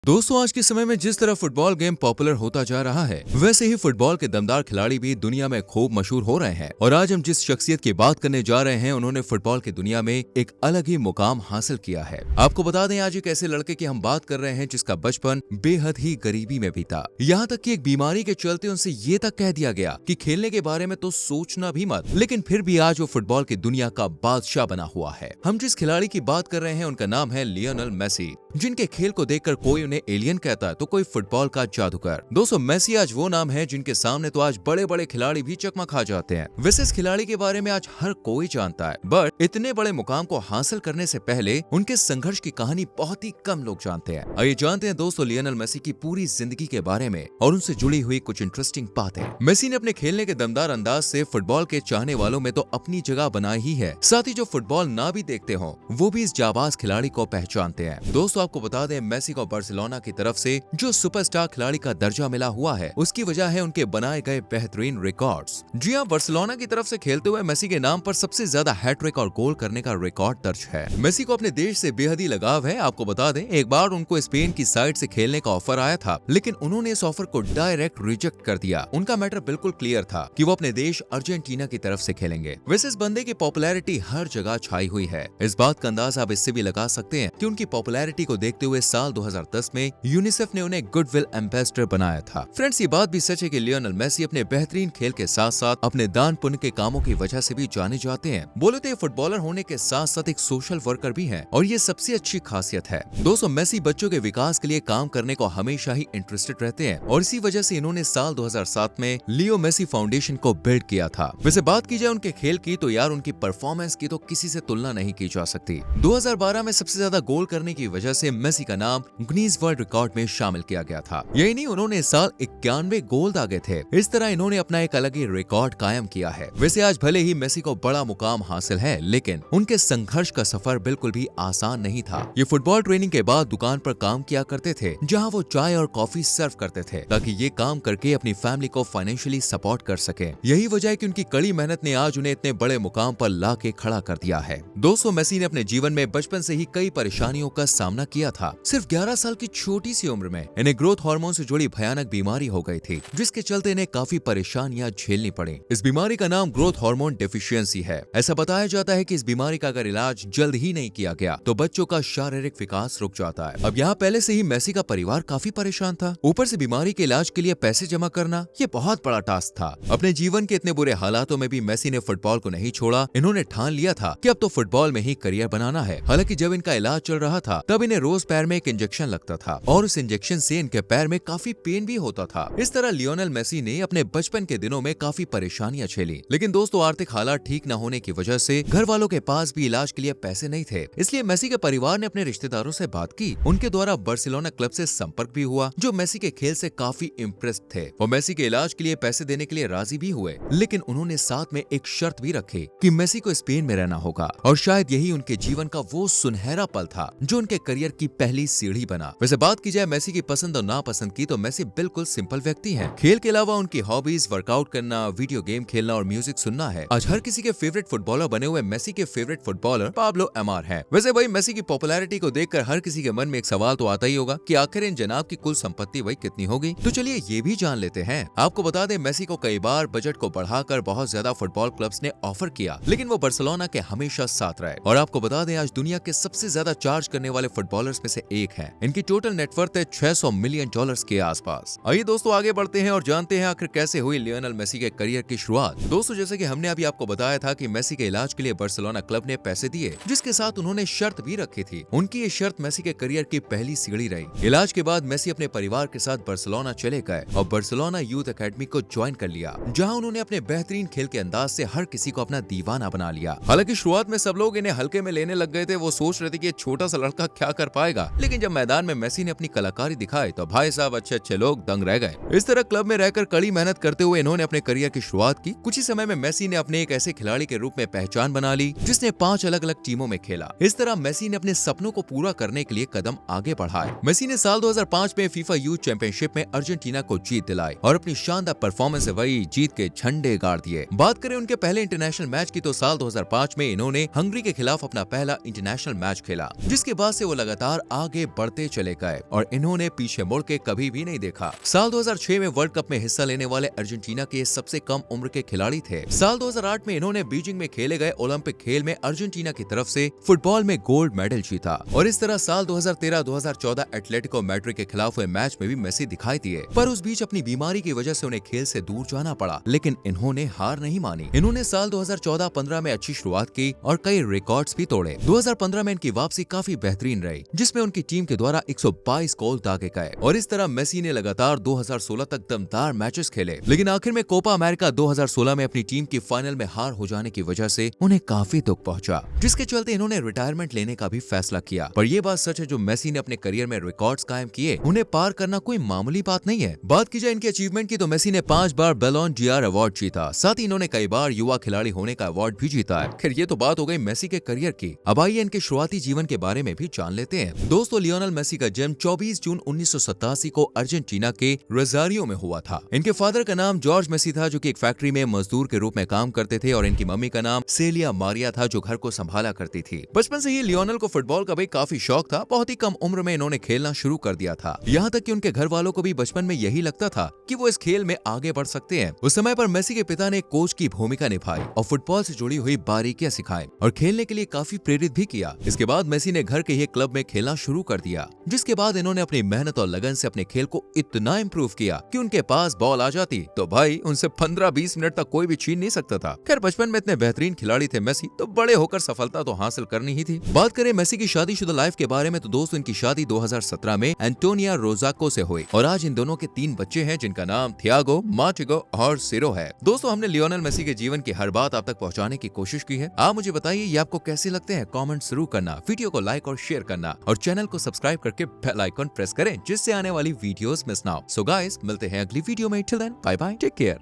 दोस्तों, आज के समय में जिस तरह फुटबॉल गेम पॉपुलर होता जा रहा है, वैसे ही फुटबॉल के दमदार खिलाड़ी भी दुनिया में खूब मशहूर हो रहे हैं। और आज हम जिस शख्सियत की बात करने जा रहे हैं, उन्होंने फुटबॉल की दुनिया में एक अलग ही मुकाम हासिल किया है। आपको बता दें, आज एक ऐसे लड़के की हम बात कर रहे हैं जिसका बचपन बेहद ही गरीबी में बीता। यहाँ तक कि एक बीमारी के चलते उनसे ये तक कह दिया गया कि खेलने के बारे में तो सोचना भी मत। लेकिन फिर भी आज वो फुटबॉल की दुनिया का बादशाह बना हुआ है। हम जिस खिलाड़ी की बात कर रहे हैं, उनका नाम है लियोनेल मेसी, जिनके खेल को देखकर कोई उन्हें एलियन कहता है तो कोई फुटबॉल का जादूगर। दोस्तों, मेसी आज वो नाम है जिनके सामने तो आज बड़े बड़े खिलाड़ी भी चकमा खा जाते हैं। वैसे इस खिलाड़ी के बारे में आज हर कोई जानता है, बट इतने बड़े मुकाम को हासिल करने से पहले उनके संघर्ष की कहानी बहुत ही कम लोग जानते हैं। आइए जानते हैं दोस्तों लियोनेल मेसी की पूरी जिंदगी के बारे में और उनसे जुड़ी हुई कुछ इंटरेस्टिंग बातें। मेसी ने अपने खेलने के दमदार अंदाज से फुटबॉल के चाहने वालों में तो अपनी जगह बनाई ही है, साथ ही जो फुटबॉल ना भी देखते हो वो भी इस जाबाज खिलाड़ी को पहचानते हैं। दोस्तों, आपको बता दें, मेसी को बार्सिलोना की तरफ से जो सुपरस्टार खिलाड़ी का दर्जा मिला हुआ है, उसकी वजह है उनके बनाए गए बेहतरीन रिकॉर्ड्स। जी हां, बार्सिलोना की तरफ से खेलते हुए मेसी के नाम पर सबसे ज्यादा हैट्रिक और गोल करने का रिकॉर्ड दर्ज है। मेसी को अपने देश से बेहद ही लगाव है। आपको बता दें, एक बार उनको स्पेन की साइड से खेलने का ऑफर आया था, लेकिन उन्होंने इस ऑफर को डायरेक्ट रिजेक्ट कर दिया। उनका मैटर बिल्कुल क्लियर था कि वो अपने देश अर्जेंटीना की तरफ से खेलेंगे। वैसे इस बंदे की पॉपुलैरिटी हर जगह छाई हुई है। इस बात का अंदाजा आप इससे भी लगा सकते हैं कि उनकी पॉपुलैरिटी को देखते हुए साल 2010 में यूनिसेफ ने उन्हें गुडविल एम्बेसडर बनाया था। फ्रेंड्स, ये बात भी सच है कि लियोनेल मेसी अपने बेहतरीन खेल के साथ साथ अपने दान पुण्य के कामों की वजह से भी जाने जाते हैं। बोले तो ये फुटबॉलर होने के साथ साथ एक सोशल वर्कर भी हैं, और ये सबसे अच्छी खासियत है। दोस्तों, मेसी बच्चों के विकास के लिए काम करने को हमेशा ही इंटरेस्टेड रहते हैं, और इसी वजह से इन्होंने साल 2007 में लियो मेसी फाउंडेशन को बिल्ड किया था। वैसे बात की जाए उनके खेल की, तो यार उनकी परफॉर्मेंस की तो किसी से तुलना नहीं की जा सकती। 2012 में सबसे ज्यादा गोल करने की वजह से मेसी का नाम गिनीज वर्ल्ड रिकॉर्ड में शामिल किया गया था। यही नहीं, उन्होंने इस साल 91 गोल दागे थे। इस तरह इन्होंने अपना एक अलग ही रिकॉर्ड कायम किया है। वैसे आज भले ही मेसी को बड़ा मुकाम हासिल है, लेकिन उनके संघर्ष का सफर बिल्कुल भी आसान नहीं था। ये फुटबॉल ट्रेनिंग के बाद दुकान पर काम किया करते थे, जहां वो चाय और कॉफी सर्व करते थे, ताकि ये काम करके अपनी फैमिली को फाइनेंशियली सपोर्ट कर सके। यही वजह है कि उनकी कड़ी मेहनत ने आज उन्हें इतने बड़े मुकाम पर ला के खड़ा कर दिया है। दोस्तों, मेसी ने अपने जीवन में बचपन से ही कई परेशानियों का सामना किया था। सिर्फ 11 साल की छोटी सी उम्र में इन्हें ग्रोथ हार्मोन से जुड़ी भयानक बीमारी हो गई थी, जिसके चलते इन्हें काफी परेशानियां झेलनी पड़ी। इस बीमारी का नाम ग्रोथ हार्मोन डेफिशिएंसी है। ऐसा बताया जाता है कि इस बीमारी का अगर इलाज जल्द ही नहीं किया गया तो बच्चों का शारीरिक विकास रुक जाता है। अब यहाँ पहले से ही मेसी का परिवार काफी परेशान था, ऊपर से बीमारी के इलाज के लिए पैसे जमा करना ये बहुत बड़ा टास्क था। अपने जीवन के इतने बुरे हालातों में भी मेसी ने फुटबॉल को नहीं छोड़ा। इन्होंने ठान लिया था कि अब तो फुटबॉल में ही करियर बनाना है। हालांकि जब इनका इलाज चल रहा था, तब इन्हें रोज पैर में एक इंजेक्शन लगता था, और उस इंजेक्शन से इनके पैर में काफी पेन भी होता था। इस तरह लियोनेल मेसी ने अपने बचपन के दिनों में काफी परेशानियां झेली। लेकिन दोस्तों, आर्थिक हालात ठीक न होने की वजह से घर वालों के पास भी इलाज के लिए पैसे नहीं थे। इसलिए मेसी के परिवार ने अपने रिश्तेदारों से बात की। उनके द्वारा बार्सिलोना क्लब से संपर्क भी हुआ, जो मेसी के खेल से काफी इम्प्रेस्ड थे। वो मेसी के इलाज के लिए पैसे देने के लिए राजी भी हुए, लेकिन उन्होंने साथ में एक शर्त भी रखी कि मेसी को स्पेन में रहना होगा, और शायद यही उनके जीवन का वो सुनहरा पल था जो उनके करियर की पहली सीढ़ी बना। वैसे बात की जाए मेसी की पसंद और नापसंद की, तो मेसी बिल्कुल सिंपल व्यक्ति हैं। खेल के अलावा उनकी हॉबीज वर्कआउट करना, वीडियो गेम खेलना और म्यूजिक सुनना है। आज हर किसी के फेवरेट फुटबॉलर बने हुए मेसी के फेवरेट फुटबॉलर पाब्लो एमार हैं। वैसे भाई, मेसी की पॉपुलैरिटी को देखकर हर किसी के मन में एक सवाल तो आता ही होगा कि आखिर इन जनाब की कुल संपत्ति वही कितनी होगी। तो चलिए ये भी जान लेते हैं। आपको बता दें, मेसी को कई बार बजट को बढ़ाकर बहुत ज्यादा फुटबॉल क्लब्स ने ऑफर किया, लेकिन वो बार्सिलोना के हमेशा साथ रहे। और आपको बता दें, आज दुनिया के सबसे ज्यादा चार्ज करने वाले फुटबॉलर्स में से एक है। इनकी टोटल नेटवर्थ है $600 मिलियन के आसपास। आइए दोस्तों, आगे बढ़ते हैं और जानते हैं आखिर कैसे हुई लियोनेल मेसी के करियर की शुरुआत। दोस्तों, जैसे कि हमने अभी आपको बताया था कि मेसी के इलाज के लिए बार्सिलोना क्लब ने पैसे दिए, जिसके साथ उन्होंने शर्त भी रखी थी। उनकी ये शर्त मेसी के करियर की पहली सीढ़ी रही। इलाज के बाद मेसी अपने परिवार के साथ बार्सिलोना चले गए और बार्सिलोना यूथ एकेडमी को ज्वाइन कर लिया, जहां उन्होंने अपने बेहतरीन खेल के अंदाज से हर किसी को अपना दीवाना बना लिया। हालांकि शुरुआत में सब लोग इन्हें हल्के में लेने लग गए थे। वो सोच रहे थे कि ये छोटा सा लड़का क्या कर पाएगा, लेकिन जब मैदान में मेसी ने अपनी कलाकारी दिखाई तो भाई साहब अच्छे लोग दंग रह गए। इस तरह क्लब में रहकर कड़ी मेहनत करते हुए इन्होंने अपने करियर की शुरुआत की। कुछ ही समय में मेसी ने अपने एक ऐसे खिलाड़ी के रूप में पहचान बना ली जिसने 5 अलग अलग टीमों में खेला। इस तरह मेसी ने अपने सपनों को पूरा करने के लिए कदम आगे बढ़ाए। मेसी ने साल 2005 में फीफा यूथ चैंपियनशिप में अर्जेंटीना को जीत दिलाई और अपनी शानदार परफॉर्मेंस से वही जीत के झंडे गाड़ दिए। बात करें उनके पहले इंटरनेशनल मैच की, तो साल 2005 में इन्होंने हंगरी के खिलाफ अपना पहला इंटरनेशनल मैच खेला, जिसके बाद से वो लगातार आगे बढ़ते चले गए और इन्होंने पीछे मुड़ के कभी भी नहीं देखा। साल 2006 में वर्ल्ड कप में हिस्सा लेने वाले अर्जेंटीना के सबसे कम उम्र के खिलाड़ी थे। साल 2008 में इन्होंने बीजिंग में खेले गए ओलंपिक खेल में अर्जेंटीना की तरफ से फुटबॉल में गोल्ड मेडल जीता और इस तरह साल 2013-2014 एटलेटिको मैड्रिड के खिलाफ हुए मैच में भी मेसी दिखाई दिए, पर उस बीच अपनी बीमारी की वजह से उन्हें खेल से दूर जाना पड़ा। लेकिन इन्होंने हार नहीं मानी। इन्होंने साल 2014-15 में अच्छी शुरुआत की और कई रिकॉर्ड्स भी तोड़े। 2015 में इनकी वापसी काफी बेहतरीन रही, जिसमें उनकी टीम के द्वारा 122 गोल दागे गए और इस तरह मेसी ने लगातार 2016 तक दमदार मैचेस खेले। लेकिन आखिर में कोपा अमेरिका 2016 में अपनी टीम की फाइनल में हार हो जाने की वजह से उन्हें काफी दुख पहुंचा, जिसके चलते इन्होंने रिटायरमेंट लेने का भी फैसला किया। पर यह बात सच है, जो मेसी ने अपने करियर में रिकॉर्ड्स कायम किए उन्हें पार करना कोई मामूली बात नहीं है। बात की जाए इनके अचीवमेंट की तो मेसी ने 5 बार बैलोन ड'ओर अवार्ड जीता, साथ ही इन्होंने कई बार युवा खिलाड़ी होने का अवार्ड भी जीता है। खैर ये तो बात हो गई मेसी के करियर की। अब आइए इनके शुरुआती जीवन के बारे में भी जान लेते हैं। दोस्तों, लियोनेल मेसी का जन्म 24 जून 1987 को अर्जेंटीना के रोज़ारियो में हुआ था। इनके फादर का नाम जॉर्ज मेसी था, जो कि एक फैक्ट्री में मजदूर के रूप में काम करते थे और इनकी मम्मी का नाम सेलिया मारिया था, जो घर को संभाला करती थी। बचपन से ही लियोनेल को फुटबॉल का भी काफी शौक था। बहुत ही कम उम्र में इन्होंने खेलना शुरू कर दिया था, यहाँ तक कि उनके घर वालों को भी बचपन में यही लगता था कि वो इस खेल में आगे बढ़ सकते हैं। उस समय पर मेसी के पिता ने कोच की भूमिका निभाई और फुटबॉल से जुड़ी हुई बारीकियां सिखाई और खेलने के लिए काफी प्रेरित भी किया। इसके बाद मेसी ने घर के ही क्लब में खेलना शुरू कर दिया, जिसके बाद इन्होंने अपनी मेहनत और लगन से अपने खेल को इतना इम्प्रूव किया कि उनके पास बॉल आ जाती तो भाई उनसे 15-20 मिनट तक कोई भी छीन नहीं सकता था। खैर बचपन में इतने बेहतरीन खिलाड़ी थे मेसी, तो बड़े होकर सफलता तो हासिल करनी ही थी। बात करें मेसी की शादीशुदा लाइफ के बारे में तो दोस्तों, इनकी शादी 2017 में एंटोनिया रोजाको से हुई और आज इन दोनों के 3 बच्चे हैं, जिनका नाम थियागो, मार्टिगो और सिरो है। दोस्तों, हमने लियोनेल मेसी के जीवन की हर बात आप तक पहुंचाने की कोशिश की है। आप मुझे बताइए ये आपको कैसे लगते हैं, कमेंट जरूर करना, वीडियो को लाइक और शेयर करना और चैनल को सब्सक्राइब करके बेल आइकन प्रेस करें, जिससे आने वाली वीडियोस मिस ना हो। सो गाइस, मिलते हैं अगली वीडियो में। Till then, bye bye, take care.